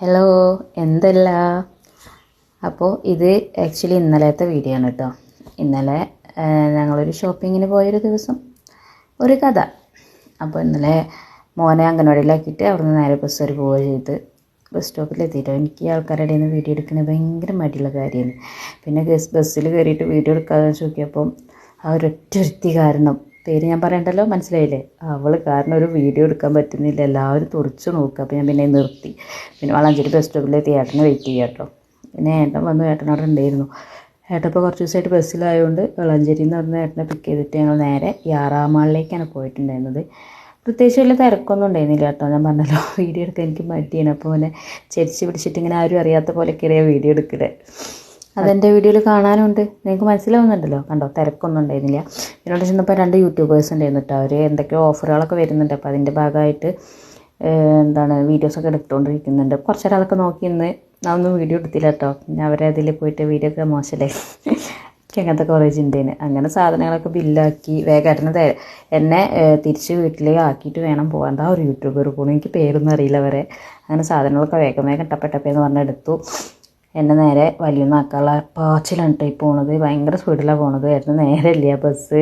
Hello, എന്തല്ല. അപ്പോൾ ഇത് ആക്ച്വലി ഇന്നലത്തെ വീഡിയോ ആണ് കേട്ടോ. ഇന്നലെ ഞങ്ങളൊരു ഷോപ്പിങ്ങിന് പോയൊരു ദിവസം ഒരു കഥ. അപ്പോൾ ഇന്നലെ മോനെ അംഗൻവാടിയിലാക്കിയിട്ട് അവിടുന്ന് നേരെ ബസ് വരെ പോവുക ചെയ്ത് ബസ് സ്റ്റോപ്പിലെത്തിയിട്ടോ. എനിക്ക് ഈ ആൾക്കാരുടെ ഇടയിൽ നിന്ന് വീഡിയോ എടുക്കുന്നത് ഭയങ്കര മടിയുള്ള കാര്യമാണ്. പിന്നെ ബസ്സിൽ കയറിയിട്ട് വീഡിയോ എടുക്കാതെ നോക്കിയപ്പം ആ ഒരൊറ്റ കാരണം, പേര് ഞാൻ പറയണ്ടല്ലോ, മനസ്സിലായില്ലേ, അവൾ കാരണം ഒരു വീഡിയോ എടുക്കാൻ പറ്റുന്നില്ല, എല്ലാവരും തുറച്ച് നോക്കുക. അപ്പോൾ ഞാൻ പിന്നെ നിർത്തി. പിന്നെ വളാഞ്ചേരി ബസ് സ്റ്റോപ്പിലെത്തി ഏട്ടനെ വെയിറ്റ് ചെയ്യുക കേട്ടോ. പിന്നെ ഏട്ടൻ വന്നു, ഏട്ടനവിടെ ഉണ്ടായിരുന്നു. ഏട്ടൻ ഇപ്പോൾ കുറച്ച് ദിവസമായിട്ട് ബസ്സിലായതുകൊണ്ട് വളാഞ്ചേരിയിൽ നിന്ന് അവിടുന്ന് ഏട്ടനെ പിക്ക് ചെയ്തിട്ട് ഞങ്ങൾ നേരെ യാറാമാളിലേക്കാണ് പോയിട്ടുണ്ടായിരുന്നത്. പ്രത്യേകിച്ച് വലിയ തിരക്കൊന്നും ഉണ്ടായിരുന്നില്ല കേട്ടോ. ഞാൻ പറഞ്ഞല്ലോ, വീഡിയോ എടുക്കാൻ എനിക്ക് മടിയാണ്. അപ്പോൾ പിന്നെ ചെരിച്ച് പിടിച്ചിട്ട് ഇങ്ങനെ ആരും അറിയാത്ത പോലെയൊക്കെയാണ് വീഡിയോ എടുക്കുന്നത്. അതെൻ്റെ വീഡിയോയിൽ കാണാനുണ്ട്, നിങ്ങൾക്ക് മനസ്സിലാവുന്നുണ്ടല്ലോ. കണ്ടോ, തിരക്കൊന്നും ഉണ്ടായിരുന്നില്ല. എന്നോട് ചെന്നപ്പോൾ 2 യൂട്യൂബേഴ്സ് ഉണ്ടായിരുന്നു കേട്ടോ. അവർ എന്തൊക്കെയോ ഓഫറുകളൊക്കെ വരുന്നുണ്ട്. അപ്പോൾ അതിൻ്റെ ഭാഗമായിട്ട് വീഡിയോസൊക്കെ എടുത്തുകൊണ്ടിരിക്കുന്നുണ്ട്. കുറച്ച് നേരം അതൊക്കെ നോക്കി ഇന്ന് ഞാൻ ഒന്നും വീഡിയോ എടുത്തില്ല കേട്ടോ. പിന്നെ അവരതിൽ പോയിട്ട് വീഡിയോ ഒക്കെ മോശമല്ലേ, എനിക്ക് അങ്ങനത്തെ കുറേ ചിന്തേന്. അങ്ങനെ സാധനങ്ങളൊക്കെ ബില്ലാക്കി വേഗം എന്നെ തിരിച്ച് വീട്ടിലേക്ക് ആക്കിയിട്ട് വേണം പോകാൻ. എന്താ ഒരു യൂട്യൂബർ പോകണം, എനിക്ക് പേരൊന്നും അറിയില്ല അവരെ. അങ്ങനെ സാധനങ്ങളൊക്കെ വേഗം ടപ്പേന്ന് പറഞ്ഞെടുത്തു. എന്നെ നേരെ വലിയൊന്നാക്കാനുള്ള പാച്ചിലാണ് കേട്ടോ ഈ പോണത്. ഭയങ്കര സ്പീഡിലാണ് പോണത്. ഏട്ടന് നേരെ ഇല്ല, ബസ്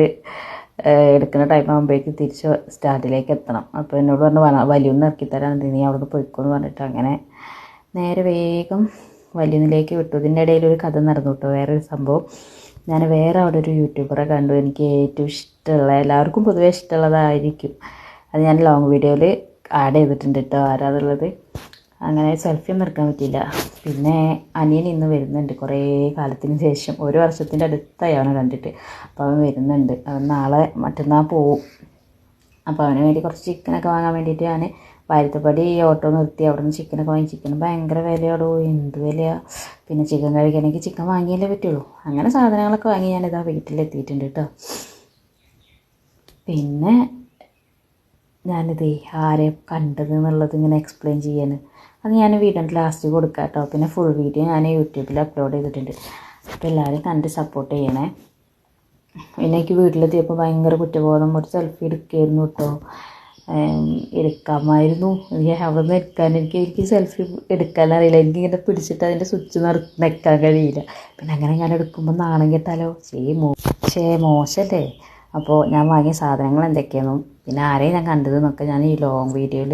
എടുക്കുന്ന ടൈം ആകുമ്പോഴേക്ക് തിരിച്ച് സ്റ്റാൻഡിലേക്ക് എത്തണം. അപ്പോൾ എന്നോട് പറഞ്ഞ് വലിയൊന്ന് ഇറക്കിത്തരാൻ, നീ അവിടെ നിന്ന് പോയിക്കോന്ന് പറഞ്ഞിട്ട് അങ്ങനെ നേരെ വേഗം വലിയൊന്നിലേക്ക് വിട്ടു. ഇതിൻ്റെ ഇടയിൽ ഒരു കഥ നടന്നു കേട്ടോ, വേറൊരു സംഭവം. ഞാൻ വേറെ അവിടെ ഒരു യൂട്യൂബറെ കണ്ടു, എനിക്ക് ഏറ്റവും ഇഷ്ടമുള്ള, എല്ലാവർക്കും പൊതുവേ ഇഷ്ടമുള്ളതായിരിക്കും. അത് ഞാൻ ലോങ് വീഡിയോയിൽ ആഡ് ചെയ്തിട്ടുണ്ട് കേട്ടോ, ആരാതുള്ളത്. അങ്ങനെ സെൽഫി ഒന്നും എടുക്കാൻ പറ്റിയില്ല. പിന്നെ അനിയൻ ഇന്ന് വരുന്നുണ്ട്, കുറേ കാലത്തിന് ശേഷം, 1 വർഷത്തിൻ്റെ അടുത്തായാണ് കണ്ടിട്ട്. അപ്പോൾ അവൻ വരുന്നുണ്ട്. അവൻ നാളെ മറ്റന്നാൾ പോവും. അപ്പോൾ അവന് വേണ്ടി കുറച്ച് ചിക്കനൊക്കെ വാങ്ങാൻ വേണ്ടിയിട്ട് ഞാൻ വാരത്തപ്പടി ഓട്ടോ നിർത്തി അവിടെ നിന്ന് ചിക്കനൊക്കെ വാങ്ങി. ചിക്കൻ ഭയങ്കര വിലയോടോ, എന്ത് വിലയാണ്. പിന്നെ ചിക്കൻ കഴിക്കണമെങ്കിൽ ചിക്കൻ വാങ്ങിയാലേ പറ്റുള്ളൂ. അങ്ങനെ സാധനങ്ങളൊക്കെ വാങ്ങി ഞാനിതാ വീട്ടിലെത്തിയിട്ടുണ്ട് കേട്ടോ. പിന്നെ ഞാനിത് ആരെ കണ്ടത് എന്നുള്ളത് ഇങ്ങനെ എക്സ്പ്ലെയിൻ ചെയ്യാൻ, അത് ഞാൻ വീഡിയോൻ്റെ ലാസ്റ്റ് കൊടുക്കാം കേട്ടോ. പിന്നെ ഫുൾ വീഡിയോ ഞാൻ യൂട്യൂബിൽ അപ്ലോഡ് ചെയ്തിട്ടുണ്ട്. അപ്പോൾ എല്ലാവരും കണ്ട് സപ്പോർട്ട് ചെയ്യണേ. പിന്നെ എനിക്ക് വീട്ടിലെത്തിയപ്പോൾ ഭയങ്കര കുറ്റബോധം, ഒരു സെൽഫി എടുക്കുകയായിരുന്നു കേട്ടോ. എടുക്കാമായിരുന്നു, അവിടെ നിന്ന് എനിക്ക് സെൽഫി എടുക്കാനറിയില്ല. എനിക്കിങ്ങനെ പിടിച്ചിട്ട് അതിൻ്റെ സ്വിച്ച് നെക്കാൻ കഴിയില്ല. പിന്നെ അങ്ങനെ ഞാൻ എടുക്കുമ്പോൾ നാണം കെട്ടാലോ, മോശമല്ലേ. അപ്പോൾ ഞാൻ വാങ്ങിയ സാധനങ്ങൾ എന്തൊക്കെയാണെന്നും പിന്നെ ആരെയും ഞാൻ കണ്ടതെന്നൊക്കെ ഞാൻ ഈ ലോങ് വീഡിയോയിൽ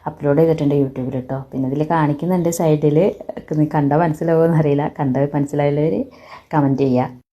അപ്ലോഡ് ചെയ്തിട്ടുണ്ട് യൂട്യൂബിൽ കേട്ടോ. പിന്നെ ഇതിൽ കാണിക്കുന്നുണ്ട് സൈഡിൽ, കണ്ടാൽ മനസ്സിലാവുമെന്ന് അറിയില്ല. കണ്ടാൽ മനസ്സിലായവർ കമൻറ്റ് ചെയ്യുക.